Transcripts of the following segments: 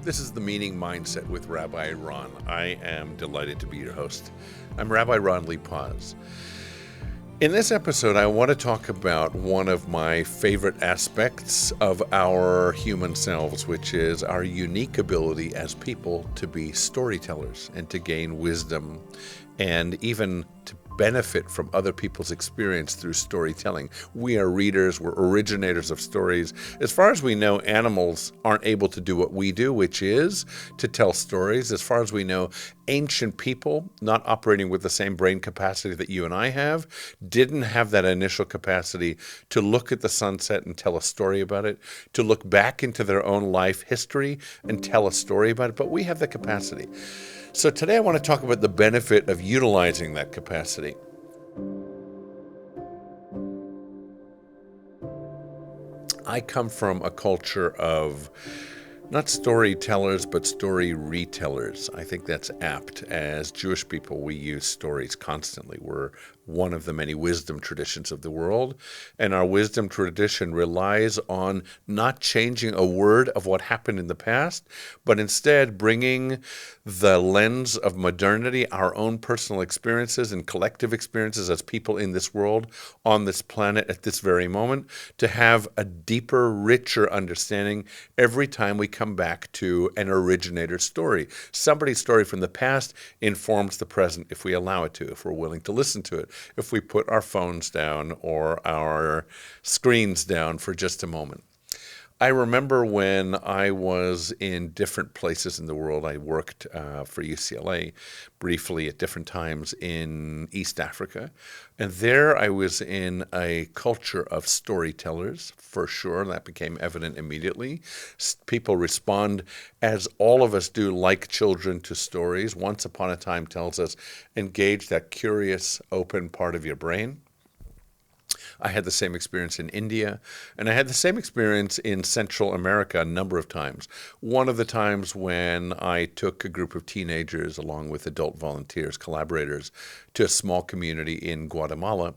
This is the Meaning Mindset with Rabbi Ron. I am delighted to be your host. I'm Rabbi Ron Lee Paz. In this episode, I want to talk about one of my favorite aspects of our human selves, which is our unique ability as people to be storytellers and to gain wisdom and even to benefit from other people's experience through storytelling. We are readers, we're originators of stories. As far as we know, animals aren't able to do what we do, which is to tell stories. As far as we know, ancient people, not operating with the same brain capacity that you and I have, didn't have that initial capacity to look at the sunset and tell a story about it, to look back into their own life history and tell a story about it, but we have the capacity. So today I want to talk about the benefit of utilizing that capacity. I come from a culture of not storytellers, but story retellers. I think that's apt. As Jewish people, we use stories constantly. We're one of the many wisdom traditions of the world, and our wisdom tradition relies on not changing a word of what happened in the past, but instead bringing the lens of modernity, our own personal experiences and collective experiences as people in this world, on this planet at this very moment, to have a deeper, richer understanding every time we come back to an originator story. Somebody's story from the past informs the present if we allow it to, if we're willing to listen to it, if we put our phones down or our screens down for just a moment. I remember when I was in different places in the world. I worked for UCLA briefly at different times in East Africa. And there I was in a culture of storytellers, for sure. That became evident immediately. People respond, as all of us do, like children to stories. Once Upon a Time tells us, engage that curious, open part of your brain. I had the same experience in India, and I had the same experience in Central America a number of times. One of the times when I took a group of teenagers along with adult volunteers, collaborators, to a small community in Guatemala.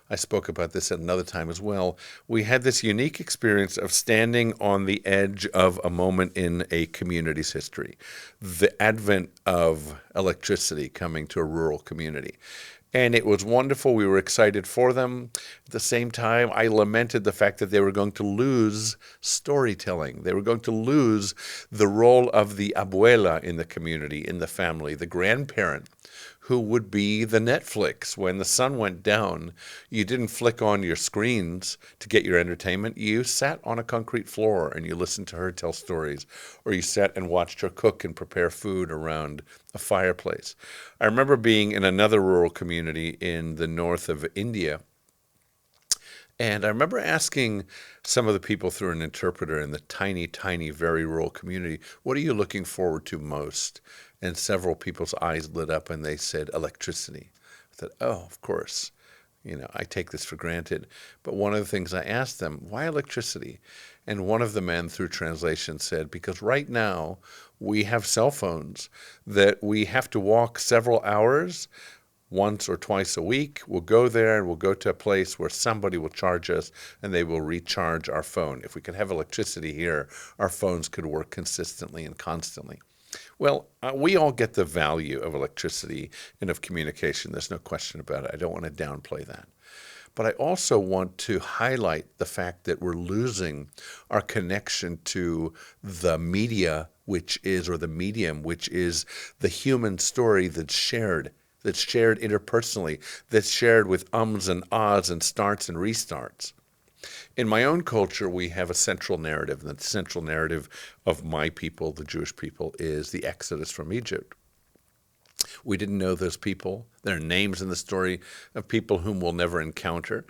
I spoke about this at another time as well. We had this unique experience of standing on the edge of a moment in a community's history, the advent of electricity coming to a rural community. And it was wonderful. We were excited for them. At the same time, I lamented the fact that they were going to lose storytelling. They were going to lose the role of the abuela in the community, in the family, the grandparent, who would be the Netflix. When the sun went down, you didn't flick on your screens to get your entertainment. You sat on a concrete floor and you listened to her tell stories, or you sat and watched her cook and prepare food around a fireplace. I remember being in another rural community in the north of India, and I remember asking some of the people through an interpreter in the tiny, tiny, very rural community, what are you looking forward to most? And several people's eyes lit up and they said, electricity. I thought, oh, of course. I take this for granted. But one of the things I asked them, why electricity? And one of the men, through translation, said, because right now we have cell phones that we have to walk several hours once or twice a week. We'll go there and we'll go to a place where somebody will charge us and they will recharge our phone. If we could have electricity here, our phones could work consistently and constantly. Well, we all get the value of electricity and of communication. There's no question about it. I don't want to downplay that. But I also want to highlight the fact that we're losing our connection to the media, or the medium, which is the human story that's shared interpersonally, that's shared with ums and ahs and starts and restarts. In my own culture, we have a central narrative, and the central narrative of my people, the Jewish people, is the Exodus from Egypt. We didn't know those people. There are names in the story of people whom we'll never encounter,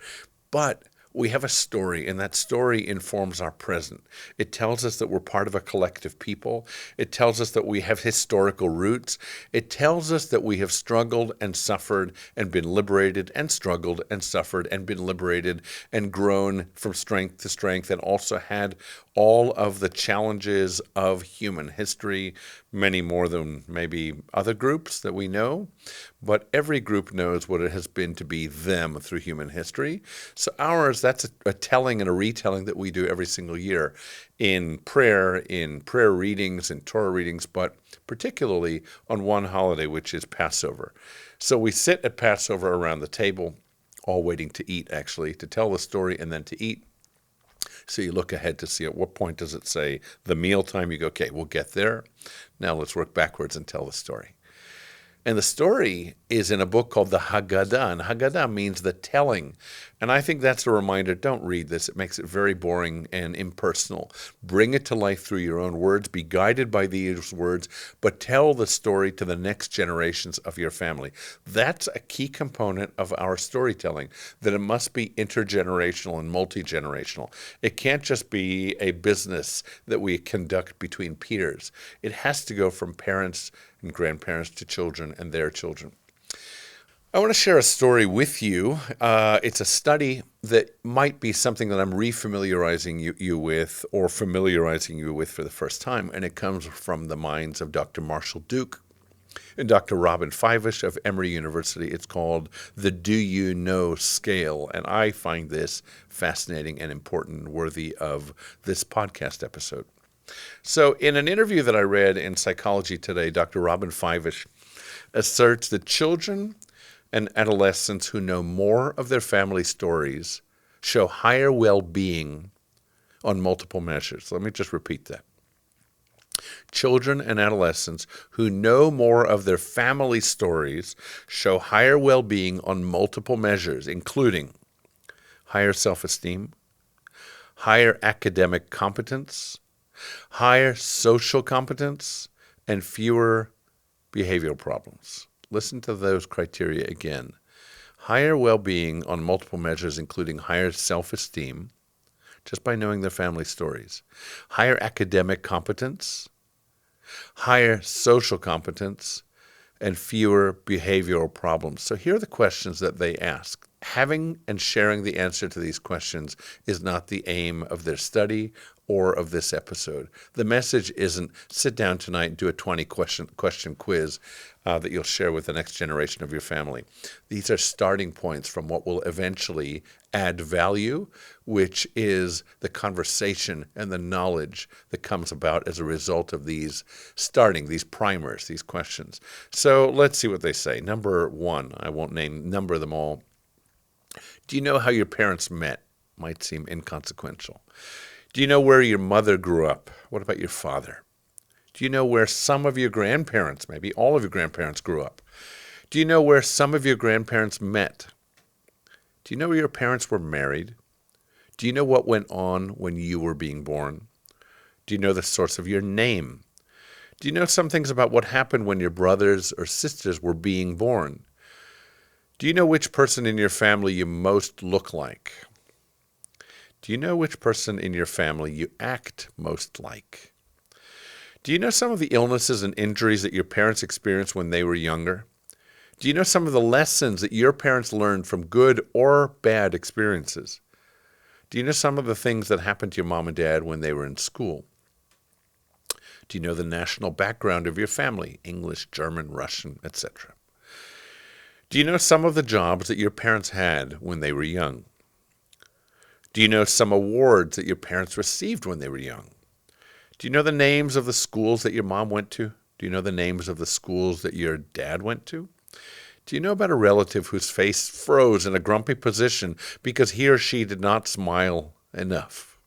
but we have a story, and that story informs our present. It tells us that we're part of a collective people. It tells us that we have historical roots. It tells us that we have struggled and suffered and been liberated and struggled and suffered and been liberated and grown from strength to strength, and also had all of the challenges of human history many more than maybe other groups that we know, but every group knows what it has been to be them through human history. So ours, that's a telling and a retelling that we do every single year in prayer readings, in Torah readings, but particularly on one holiday, which is Passover. So we sit at Passover around the table, all waiting to eat, actually, to tell the story and then to eat. So you look ahead to see at what point does it say the meal time. You go, okay, we'll get there. Now let's work backwards and tell the story. And the story is in a book called the Haggadah. And Haggadah means the telling. And I think that's a reminder. Don't read this. It makes it very boring and impersonal. Bring it to life through your own words. Be guided by these words, but tell the story to the next generations of your family. That's a key component of our storytelling, that it must be intergenerational and multi-generational. It can't just be a business that we conduct between peers. It has to go from parents and grandparents to children and their children. I want to share a story with you. It's a study that might be something that I'm refamiliarizing you with, or familiarizing you with for the first time, and it comes from the minds of Dr. Marshall Duke and Dr. Robin Fivish of Emory University. It's called the Do You Know Scale, and I find this fascinating and important and worthy of this podcast episode. So in an interview that I read in Psychology Today, Dr. Robin Fivish asserts that children and adolescents who know more of their family stories show higher well-being on multiple measures. Let me just repeat that. Children and adolescents who know more of their family stories show higher well-being on multiple measures, including higher self-esteem, higher academic competence, higher social competence, and fewer behavioral problems. Listen to those criteria again. Higher well-being on multiple measures, including higher self-esteem, just by knowing their family stories. Higher academic competence, higher social competence, and fewer behavioral problems. So here are the questions that they ask. Having and sharing the answer to these questions is not the aim of their study or of this episode. The message isn't sit down tonight and do a 20-question quiz that you'll share with the next generation of your family. These are starting points from what will eventually add value, which is the conversation and the knowledge that comes about as a result of these primers, these questions. So let's see what they say. Number one, I won't number them all. Do you know how your parents met? Might seem inconsequential. Do you know where your mother grew up? What about your father? Do you know where some of your grandparents, maybe all of your grandparents, grew up? Do you know where some of your grandparents met? Do you know where your parents were married? Do you know what went on when you were being born? Do you know the source of your name? Do you know some things about what happened when your brothers or sisters were being born? Do you know which person in your family you most look like? Do you know which person in your family you act most like? Do you know some of the illnesses and injuries that your parents experienced when they were younger? Do you know some of the lessons that your parents learned from good or bad experiences? Do you know some of the things that happened to your mom and dad when they were in school? Do you know the national background of your family, English, German, Russian, etc.? Do you know some of the jobs that your parents had when they were young? Do you know some awards that your parents received when they were young? Do you know the names of the schools that your mom went to? Do you know the names of the schools that your dad went to? Do you know about a relative whose face froze in a grumpy position because he or she did not smile enough?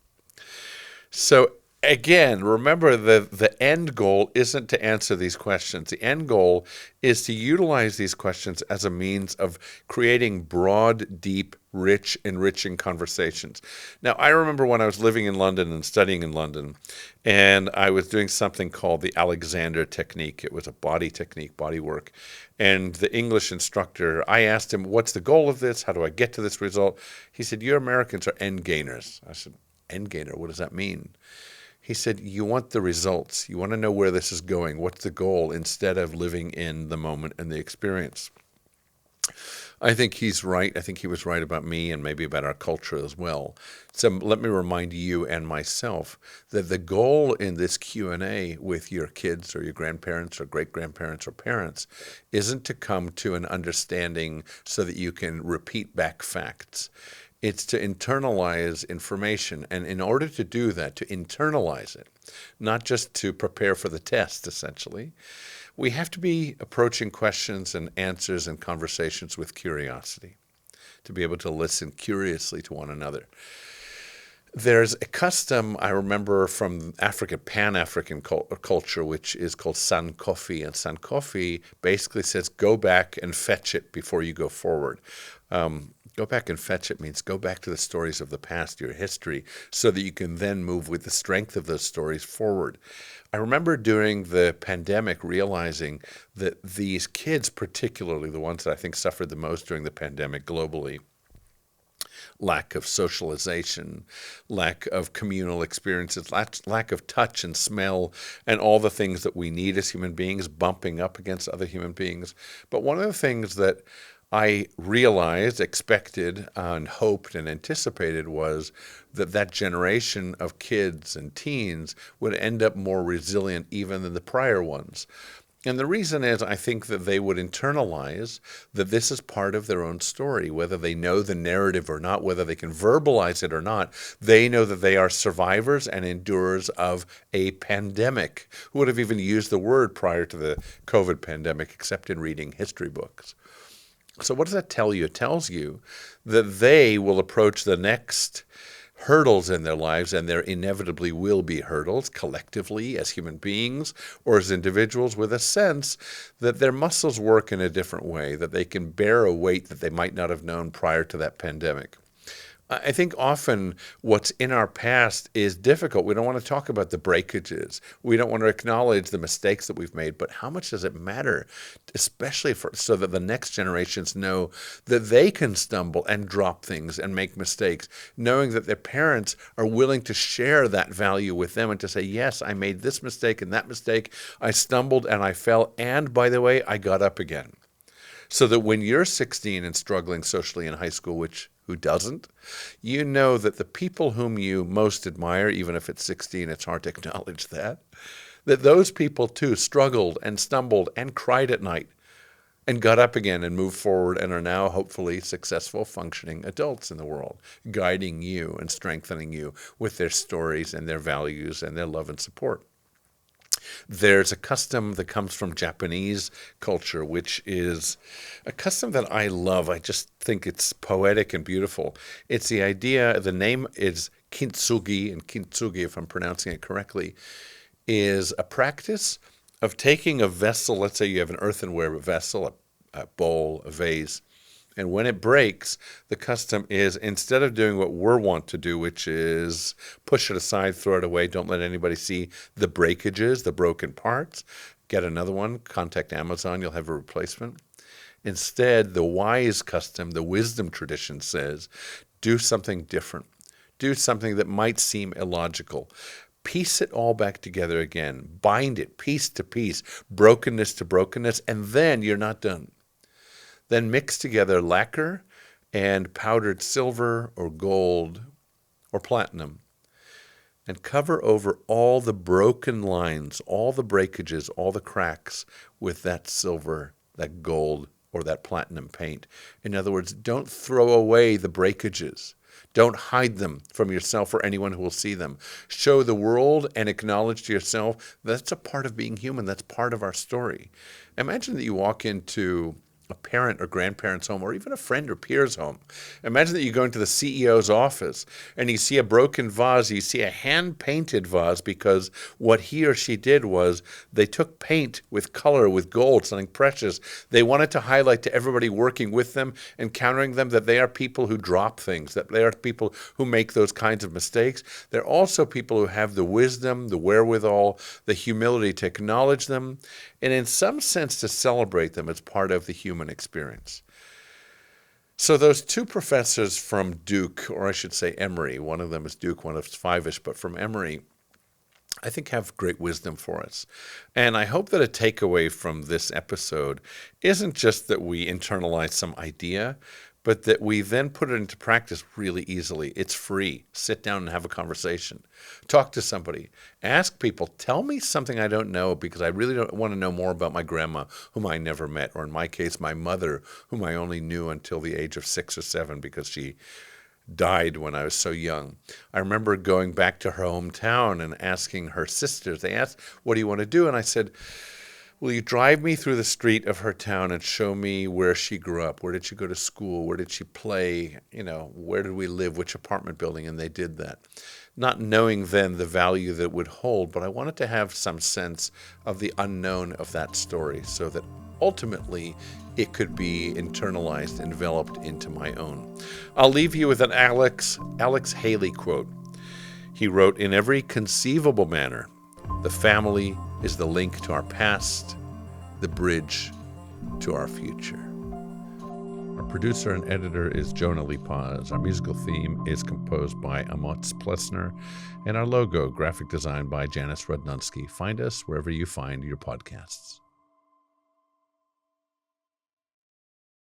So again, remember the end goal isn't to answer these questions. The end goal is to utilize these questions as a means of creating broad, deep, rich, enriching conversations. Now, I remember when I was living in London and studying in London, and I was doing something called the Alexander technique. It was a body technique, body work. And the English instructor, I asked him, what's the goal of this? How do I get to this result? He said, you Americans are end gainers. I said, end gainer, what does that mean? He said, you want the results. You want to know where this is going. What's the goal, instead of living in the moment and the experience. I think he's right. I think he was right about me and maybe about our culture as well. So let me remind you and myself that the goal in this Q&A with your kids or your grandparents or great-grandparents or parents isn't to come to an understanding so that you can repeat back facts. It's to internalize information. And in order to do that, to internalize it, not just to prepare for the test, essentially, we have to be approaching questions and answers and conversations with curiosity, to be able to listen curiously to one another. There's a custom I remember from Pan-African culture, which is called sankofi. And sankofi basically says, go back and fetch it before you go forward. Go back and fetch it means go back to the stories of the past, your history, so that you can then move with the strength of those stories forward. I remember during the pandemic realizing that these kids, particularly the ones that I think suffered the most during the pandemic globally, lack of socialization, lack of communal experiences, lack of touch and smell, and all the things that we need as human beings, bumping up against other human beings. But one of the things that I realized, expected, and hoped and anticipated was that that generation of kids and teens would end up more resilient even than the prior ones. And the reason is I think that they would internalize that this is part of their own story, whether they know the narrative or not, whether they can verbalize it or not. They know that they are survivors and endurers of a pandemic. Who would have even used the word prior to the COVID pandemic except in reading history books? So what does that tell you? It tells you that they will approach the next hurdles in their lives, and there inevitably will be hurdles collectively as human beings or as individuals, with a sense that their muscles work in a different way, that they can bear a weight that they might not have known prior to that pandemic. I think often what's in our past is difficult. We don't want to talk about the breakages. We don't want to acknowledge the mistakes that we've made. But how much does it matter, especially so that the next generations know that they can stumble and drop things and make mistakes, knowing that their parents are willing to share that value with them and to say, yes, I made this mistake and that mistake. I stumbled and I fell. And by the way, I got up again. So that when you're 16 and struggling socially in high school, who doesn't, you know that the people whom you most admire, even if it's 16, it's hard to acknowledge that those people too struggled and stumbled and cried at night and got up again and moved forward and are now hopefully successful, functioning adults in the world, guiding you and strengthening you with their stories and their values and their love and support. There's a custom that comes from Japanese culture, which is a custom that I love. I just think it's poetic and beautiful. It's the idea, the name is Kintsugi, and Kintsugi, if I'm pronouncing it correctly, is a practice of taking a vessel. Let's say you have an earthenware vessel, a bowl, a vase, and when it breaks, the custom is, instead of doing what we're wont to do, which is push it aside, throw it away, don't let anybody see the breakages, the broken parts, get another one, contact Amazon, you'll have a replacement. Instead, the wise custom, the wisdom tradition says, do something different. Do something that might seem illogical. Piece it all back together again. Bind it piece to piece, brokenness to brokenness, and then you're not done. Then mix together lacquer and powdered silver or gold or platinum and cover over all the broken lines, all the breakages, all the cracks with that silver, that gold, or that platinum paint. In other words, don't throw away the breakages. Don't hide them from yourself or anyone who will see them. Show the world and acknowledge to yourself that's a part of being human. That's part of our story. Imagine that you walk into a parent or grandparent's home, or even a friend or peer's home. Imagine that you go into the CEO's office and you see a broken vase, you see a hand-painted vase, because what he or she did was they took paint with color, with gold, something precious. They wanted to highlight to everybody working with them, encountering them, that they are people who drop things, that they are people who make those kinds of mistakes. They're also people who have the wisdom, the wherewithal, the humility to acknowledge them, and in some sense to celebrate them as part of the human experience. So those two professors from Duke, or I should say Emory, one of them is Duke, one of us Fivish, but from Emory, I think have great wisdom for us. And I hope that a takeaway from this episode isn't just that we internalize some idea, but that we then put it into practice really easily. It's free. Sit down and have a conversation. Talk to somebody. Ask people, tell me something I don't know, because I really don't want to know more about my grandma, whom I never met, or in my case, my mother, whom I only knew until the age of 6 or 7 because she died when I was so young. I remember going back to her hometown and asking her sisters, they asked, what do you want to do? And I said, will you drive me through the street of her town and show me where she grew up? Where did she go to school? Where did she play? Where did we live? Which apartment building? And they did that. Not knowing then the value that it would hold, but I wanted to have some sense of the unknown of that story so that ultimately it could be internalized and developed into my own. I'll leave you with an Alex Haley quote. He wrote, in every conceivable manner, the family is the link to our past, the bridge to our future. Our producer and editor is Jonah Lee Paz. Our musical theme is composed by Amotz Plessner, and our logo, graphic design by Janice Rudnonsky. Find us wherever you find your podcasts.